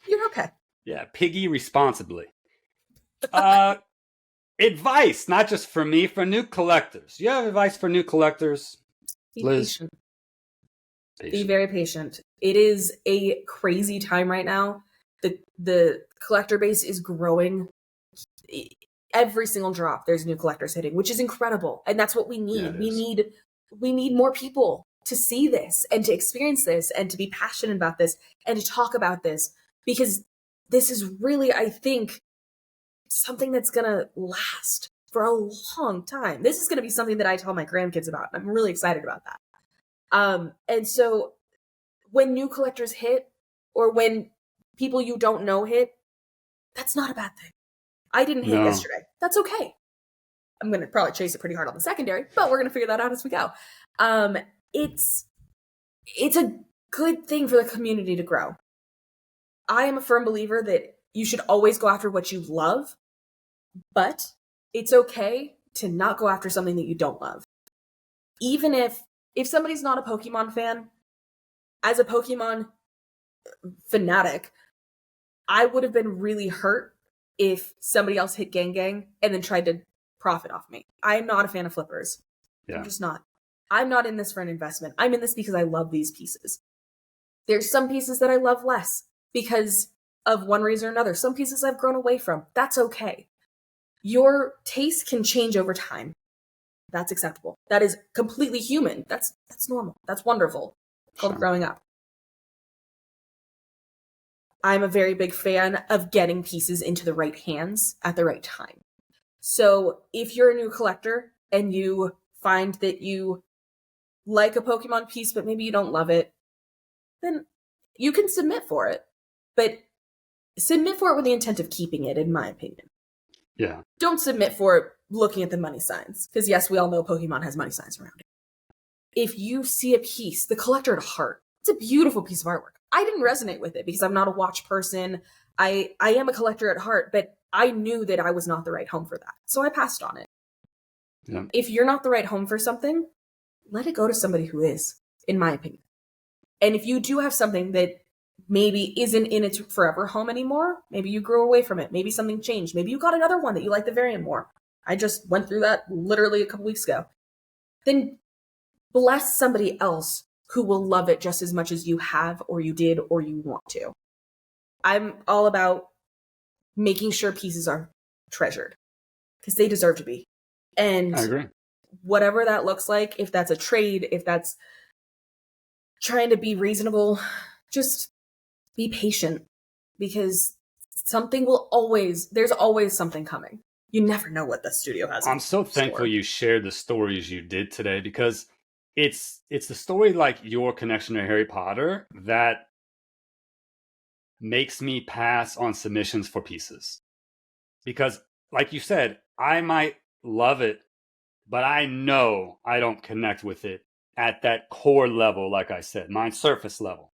you're okay. Yeah, piggy responsibly. Advice, not just for me, for new collectors. You have advice for new collectors? Be patient. Be very patient. It is a crazy time right now. The collector base is growing. Every single drop, there's new collectors hitting, which is incredible. And that's what we need. Yeah, we need more people to see this and to experience this and to be passionate about this and to talk about this, because this is really, I think, something that's going to last for a long time. This is going to be something that I tell my grandkids about. I'm really excited about that. And so when new collectors hit, or when people you don't know hit, that's not a bad thing. I didn't hit yesterday. That's okay. I'm going to probably chase it pretty hard on the secondary, but we're going to figure that out as we go. It's a good thing for the community to grow. I am a firm believer that you should always go after what you love, but it's okay to not go after something that you don't love. Even if somebody's not a Pokemon fan, as a Pokemon fanatic, I would have been really hurt if somebody else hit Gengar and then tried to profit off me. I am not a fan of flippers. Yeah. I'm just not. I'm not in this for an investment. I'm in this because I love these pieces. There's some pieces that I love less because of one reason or another. Some pieces I've grown away from. That's okay. Your taste can change over time. That's acceptable. That is completely human. That's normal. That's wonderful. It's called growing up. I'm a very big fan of getting pieces into the right hands at the right time. So if you're a new collector and you find that you like a Pokemon piece, but maybe you don't love it, then you can submit for it. But submit for it with the intent of keeping it, in my opinion. Yeah. Don't submit for it looking at the money signs. Because yes, we all know Pokemon has money signs around it. If you see a piece, the collector at heart, it's a beautiful piece of artwork. I didn't resonate with it because I'm not a watch person. I am a collector at heart, but I knew that I was not the right home for that. So I passed on it. Yeah. If you're not the right home for something, let it go to somebody who is, in my opinion. And if you do have something that maybe isn't in its forever home anymore, maybe you grew away from it, maybe something changed, maybe you got another one that you like the variant more. I just went through that literally a couple weeks ago. Then bless somebody else who will love it just as much as you have, or you did, or you want to. I'm all about making sure pieces are treasured because they deserve to be. And I agree. Whatever that looks like, if that's a trade, if that's trying to be reasonable, just be patient because there's always something coming. You never know what the studio has. I'm so thankful you shared the stories you did today, because it's the story like your connection to Harry Potter that makes me pass on submissions for pieces. Because like you said, I might love it, but I know I don't connect with it at that core level, like I said, my surface level.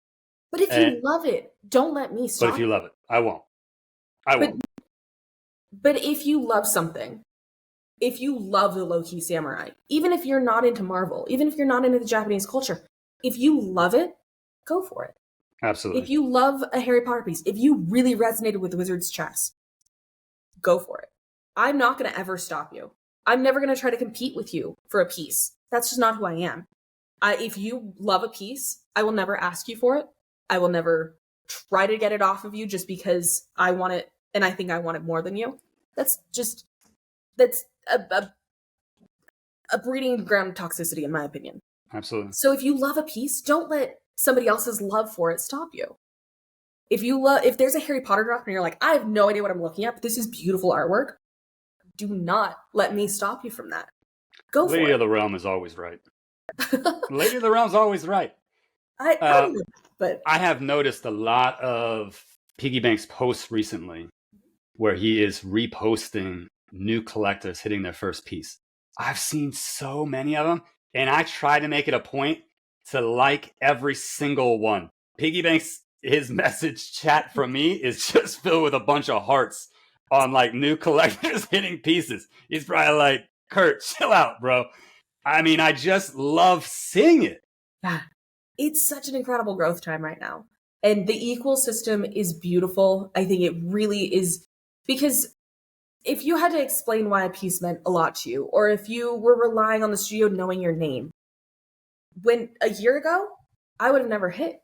But if you love it, don't let me stop. But if you love it, I won't. I won't. But if you love something, if you love the low-key samurai, even if you're not into Marvel, even if you're not into the Japanese culture, if you love it, go for it. Absolutely. If you love a Harry Potter piece, if you really resonated with Wizard's Chess, go for it. I'm not going to ever stop you. I'm never going to try to compete with you for a piece. That's just not who I am. If you love a piece, I will never ask you for it. I will never try to get it off of you just because I want it and I think I want it more than you. That's a breeding ground of toxicity, in my opinion. Absolutely. So if you love a piece, don't let somebody else's love for it stop you. If there's a Harry Potter drop and you're like, I have no idea what I'm looking at, but this is beautiful artwork, do not let me stop you from that. Go for it. Lady of the Realm is always right. Lady of the Realm is always right. But I have noticed a lot of Piggybanx posts recently where he is reposting new collectors hitting their first piece. I've seen so many of them, and I try to make it a point to like every single one. Piggybanx, his message chat from me is just filled with a bunch of hearts on like new collectors hitting pieces. He's probably like, Kurt, chill out, bro. I mean, I just love seeing it. Yeah. It's such an incredible growth time right now. And the equal system is beautiful. I think it really is, because if you had to explain why a piece meant a lot to you, or if you were relying on the studio knowing your name, when a year ago, I would have never hit.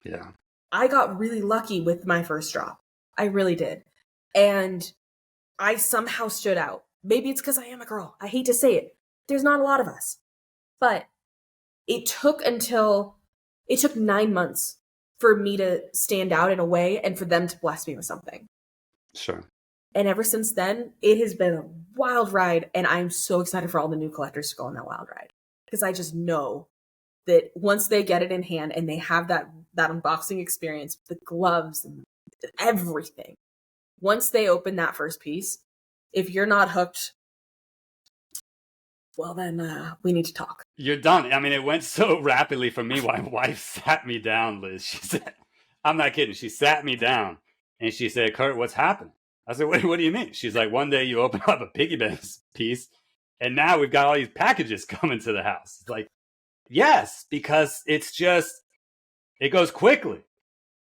Yeah. I got really lucky with my first drop. I really did. And I somehow stood out. Maybe it's because I am a girl. I hate to say it. There's not a lot of us. But it took 9 months for me to stand out in a way and for them to bless me with something. Sure. And ever since then, it has been a wild ride. And I'm so excited for all the new collectors to go on that wild ride. Because I just know that once they get it in hand and they have that unboxing experience, the gloves and everything, once they open that first piece, if you're not hooked, well, then we need to talk. You're done. I mean, it went so rapidly for me. My wife sat me down, Liz. She said, I'm not kidding. She sat me down and she said, Kurt, what's happened? I said, what do you mean? She's like, one day you open up a Piggybanx piece and now we've got all these packages coming to the house. It's like, yes, because it's just, it goes quickly.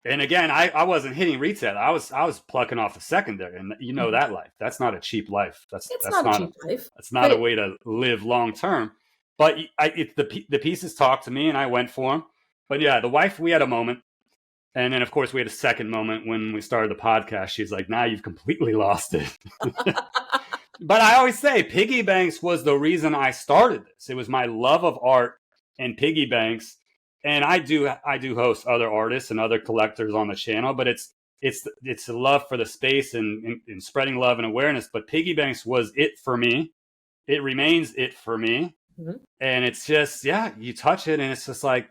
And again, I wasn't hitting retail. I was plucking off the secondary, and you know that life. That's not a cheap life. That's not a cheap life. That's not a way to live long term. But the pieces talked to me, and I went for them. But yeah, the wife, we had a moment, and then of course we had a second moment when we started the podcast. She's like, "Now you've completely lost it." But I always say, Piggybanx was the reason I started this. It was my love of art and Piggybanx. And I do host other artists and other collectors on the channel, but it's the love for the space and spreading love and awareness. But Piggybanx was it for me. It remains it for me. Mm-hmm. And it's just, yeah, you touch it and it's just like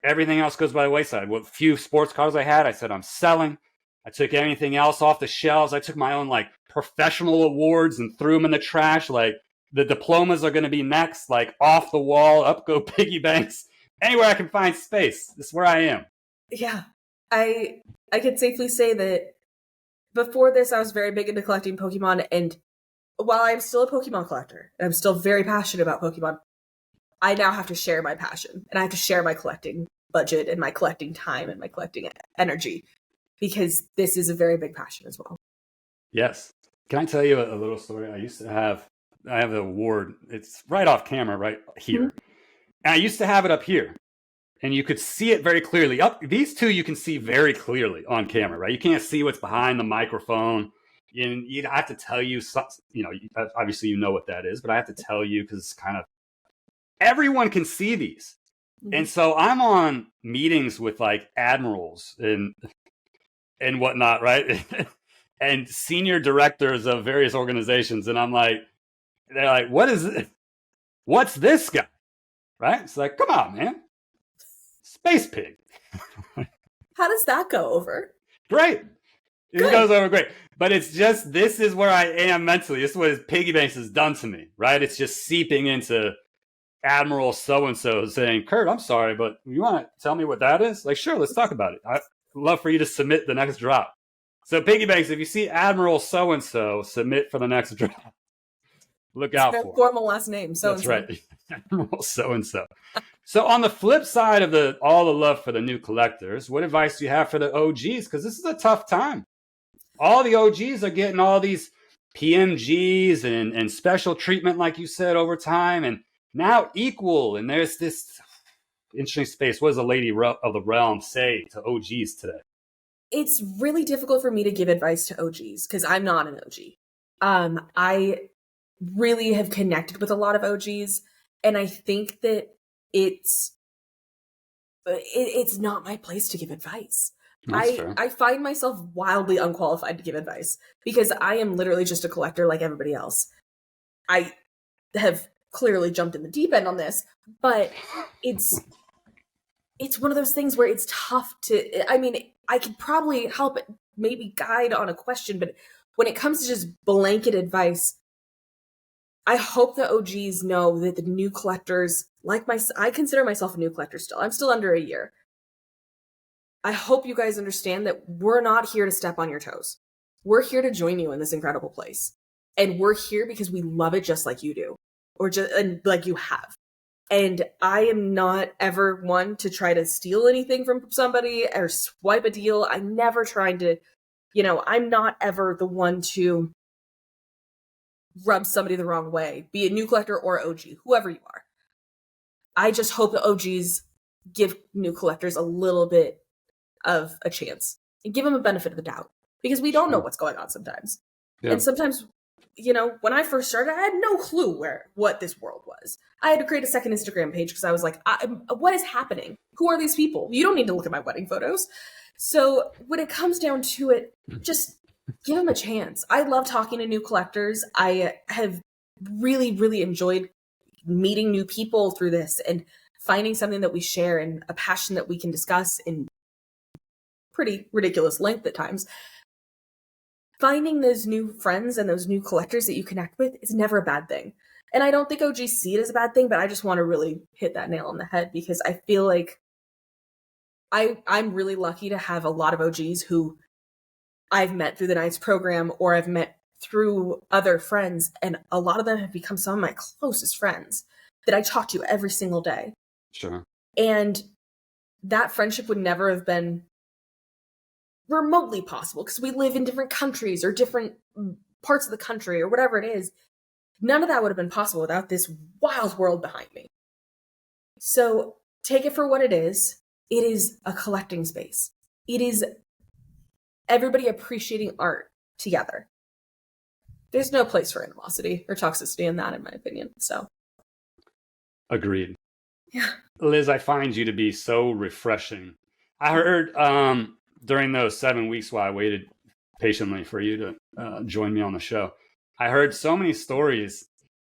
everything else goes by the wayside. What few sports cars I had, I said, I'm selling. I took anything else off the shelves. I took my own like professional awards and threw them in the trash. Like the diplomas are going to be next, like off the wall, up go Piggybanx. Anywhere I can find space. This is where I am. Yeah. I can safely say that before this, I was very big into collecting Pokemon. And while I'm still a Pokemon collector, and I'm still very passionate about Pokemon, I now have to share my passion. And I have to share my collecting budget and my collecting time and my collecting energy. Because this is a very big passion as well. Yes. Can I tell you a little story? I have an award. It's right off camera, right here. Mm-hmm. And I used to have it up here, and you could see it very clearly. These two you can see very clearly on camera, right? You can't see what's behind the microphone. And you have to tell you, obviously you know what that is, but I have to tell you because it's kind of, everyone can see these. Mm-hmm. And so I'm on meetings with like admirals and whatnot, right? and senior directors of various organizations, and they're like, what is it? What's this guy? Right? It's like, come on, man. Space Pig. How does that go over? Great. It Good. goes over great. But it's just, this is where I am mentally. This is what Piggybanx has done to me, right? It's just seeping into Admiral so-and-so saying, Kurt, I'm sorry, but you want to tell me what that is? Like, sure, let's talk about it. I'd love for you to submit the next drop. So Piggybanx, if you see Admiral so-and-so submit for the next drop, look out for formal last name. That's right. Admiral so-and-so. So on the flip side of all the love for the new collectors, what advice do you have for the OGs? Because this is a tough time. All the OGs are getting all these PMGs and special treatment, like you said, over time, and now equal. And there's this interesting space. What does a lady of the realm say to OGs today? It's really difficult for me to give advice to OGs because I'm not an OG. I really have connected with a lot of OGs, and I think that it's not my place to give advice. I find myself wildly unqualified to give advice because I am literally just a collector like everybody else. I have clearly jumped in the deep end on this, but it's one of those things where it's tough to, I mean, I could probably help it, maybe guide on a question, but when it comes to just blanket advice, I hope the OGs know that the new collectors, I consider myself a new collector still. I'm still under a year. I hope you guys understand that we're not here to step on your toes. We're here to join you in this incredible place. And we're here because we love it just like you do, and like you have. And I am not ever one to try to steal anything from somebody or swipe a deal. I'm never trying to, I'm not ever the one to rub somebody the wrong way, be a new collector or OG, whoever you are. I just hope the OGs give new collectors a little bit of a chance and give them a benefit of the doubt because we don't know what's going on sometimes. Yeah. And sometimes, when I first started, I had no clue what this world was. I had to create a second Instagram page because I was like, what is happening? Who are these people? You don't need to look at my wedding photos. So when it comes down to it, just give them a chance. I love talking to new collectors. I have really, really enjoyed meeting new people through this and finding something that we share and a passion that we can discuss in pretty ridiculous length at times. Finding those new friends and those new collectors that you connect with is never a bad thing. And I don't think OGs see it as a bad thing, but I just want to really hit that nail on the head because I feel like I'm really lucky to have a lot of OGs who I've met through the Knights program or I've met through other friends. And a lot of them have become some of my closest friends that I talk to every single day. Sure. And that friendship would never have been remotely possible because we live in different countries or different parts of the country or whatever it is. None of that would have been possible without this wild world behind me. So take it for what it is. It is a collecting space. It is everybody appreciating art together. There's no place for animosity or toxicity in that, in my opinion. So, agreed. Yeah, Liz, I find you to be so refreshing. I heard during those 7 weeks while I waited patiently for you to join me on the show, I heard so many stories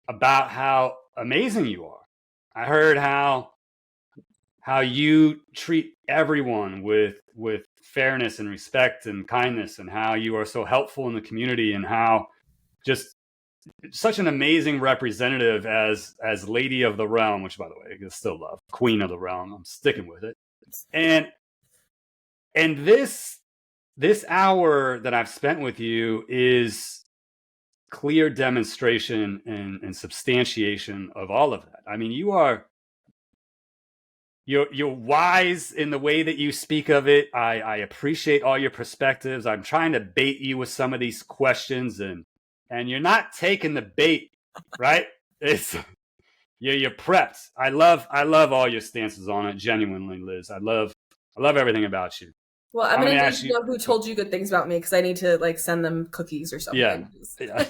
about how amazing you are. I heard how you treat everyone with fairness and respect and kindness, and how you are so helpful in the community, and how just such an amazing representative as Lady of the Realm, which, by the way, I still love Queen of the Realm. I'm sticking with it. And this hour that I've spent with you is clear demonstration and substantiation of all of that. I mean, you're wise in the way that you speak of it. I appreciate all your perspectives. I'm trying to bait you with some of these questions, and you're not taking the bait, right? You're prepped. I love all your stances on it. Genuinely, Liz. I love everything about you. Well, I'm gonna need to know who told you good things about me because I need to send them cookies or something. Yeah.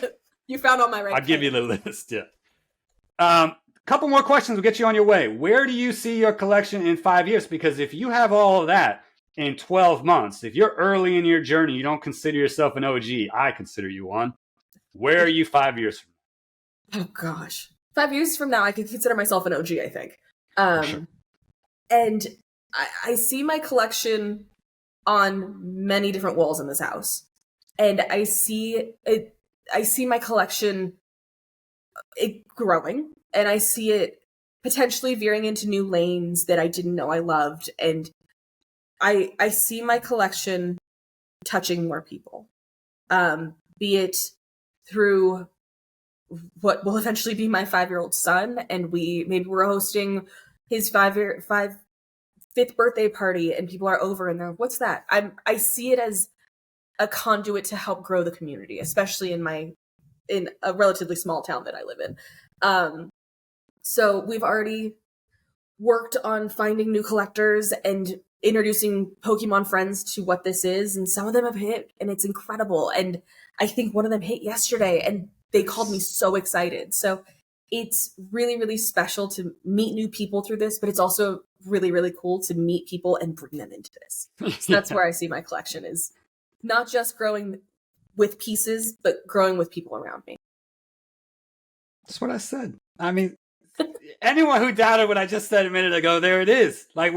You found all my right. I'll give you the list. Yeah. Couple more questions will get you on your way. Where do you see your collection in 5 years? Because if you have all of that, in 12 months, if you're early in your journey, you don't consider yourself an OG, I consider you one. Where are you 5 years from now? Oh gosh. 5 years from now, I could consider myself an OG, I think. Sure. And I see my collection on many different walls in this house. And I see my collection growing, and I see it potentially veering into new lanes that I didn't know I loved. And I see my collection touching more people, be it through what will eventually be my 5-year-old son, and we're hosting his fifth birthday party, and people are over and they're, what's that? I see it as a conduit to help grow the community, especially in a relatively small town that I live in. So we've already worked on finding new collectors and introducing Pokemon friends to what this is, and some of them have hit, and it's incredible. And I think one of them hit yesterday, and they called me so excited. So it's really, really special to meet new people through this, but it's also really, really cool to meet people and bring them into this. So that's where I see my collection is not just growing with pieces, but growing with people around me. That's what I said. I mean, anyone who doubted what I just said a minute ago, there it is. Like,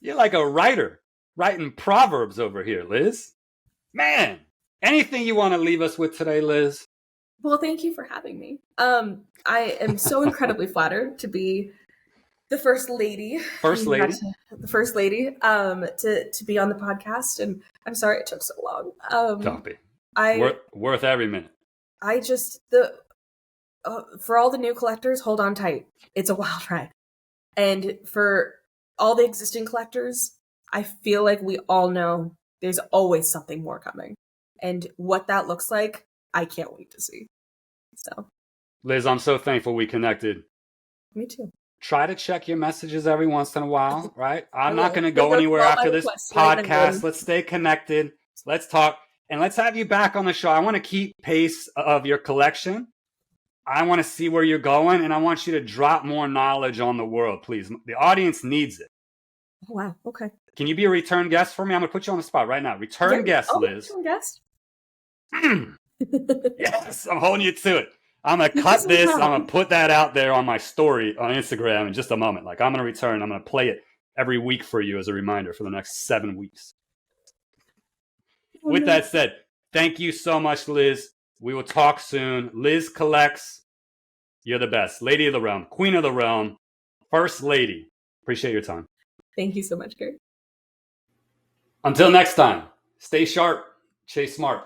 you're like a writer writing proverbs over here, Liz. Man, anything you want to leave us with today, Liz? Well, thank you for having me. I am so incredibly flattered to be the first lady. The first lady to be on the podcast, and I'm sorry it took so long. Don't be. Worth every minute. I just for all the new collectors, hold on tight. It's a wild ride. And for all the existing collectors, I feel like we all know there's always something more coming. And what that looks like, I can't wait to see. So, Liz, I'm so thankful we connected. Me too. Try to check your messages every once in a while, right? I'm not going to go anywhere after this podcast. Let's stay connected. Let's talk. And let's have you back on the show. I want to keep pace of your collection. I want to see where you're going, and I want you to drop more knowledge on the world, please. The audience needs it. Oh, wow. Okay. Can you be a return guest for me? I'm going to put you on the spot right now. Return guest, Liz. Return guest? Yes, I'm holding you to it. I'm going to cut this. I'm going to put that out there on my story on Instagram in just a moment. Like, I'm going to return. I'm going to play it every week for you as a reminder for the next 7 weeks. With that said, thank you so much, Liz. We will talk soon. Liz collects. You're the best. Lady of the realm. Queen of the realm. First lady. Appreciate your time. Thank you so much, Kurt. Until next time, stay sharp, chase smart.